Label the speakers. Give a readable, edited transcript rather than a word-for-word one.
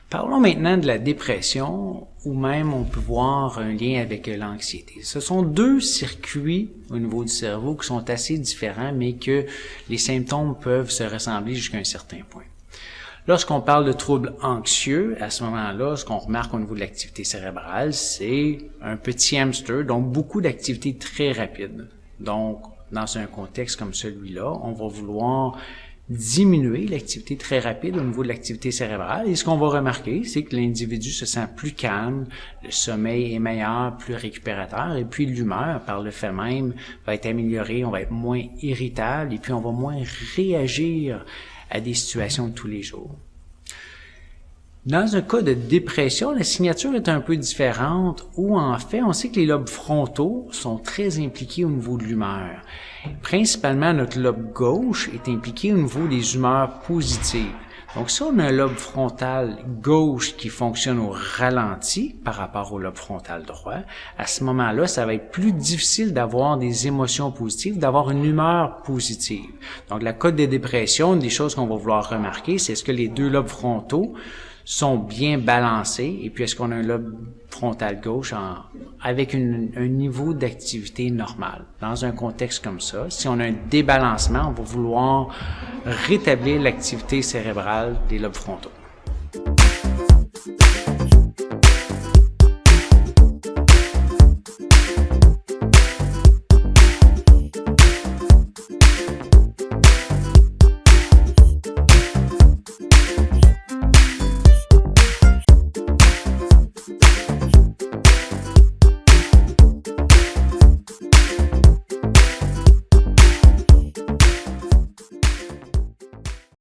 Speaker 1: Parlons maintenant de la dépression, ou même on peut voir un lien avec l'anxiété. Ce sont deux circuits au niveau du cerveau qui sont assez différents, mais que les symptômes peuvent se ressembler jusqu'à un certain point. Lorsqu'on parle de troubles anxieux, à ce moment-là, ce qu'on remarque au niveau de l'activité cérébrale, c'est un petit hamster, donc beaucoup d'activités très rapides. Donc, dans un contexte comme celui-là, on va vouloir diminuer l'activité très rapide au niveau de l'activité cérébrale. Et ce qu'on va remarquer, c'est que l'individu se sent plus calme, le sommeil est meilleur, plus récupérateur, et puis l'humeur, par le fait même, va être améliorée, on va être moins irritable, et puis on va moins réagir à des situations de tous les jours. Dans un cas de dépression, la signature est un peu différente, où en fait, on sait que les lobes frontaux sont très impliqués au niveau de l'humeur. Principalement, notre lobe gauche est impliqué au niveau des humeurs positives. Donc, si on a un lobe frontal gauche qui fonctionne au ralenti par rapport au lobe frontal droit, à ce moment-là, ça va être plus difficile d'avoir des émotions positives, d'avoir une humeur positive. Donc, la cote de dépression, une des choses qu'on va vouloir remarquer, c'est est-ce que les deux lobes frontaux sont bien balancés, et puis est-ce qu'on a un lobe frontal gauche avec un niveau d'activité normal. Dans un contexte comme ça, si on a un débalancement, on va vouloir rétablir l'activité cérébrale des lobes frontaux.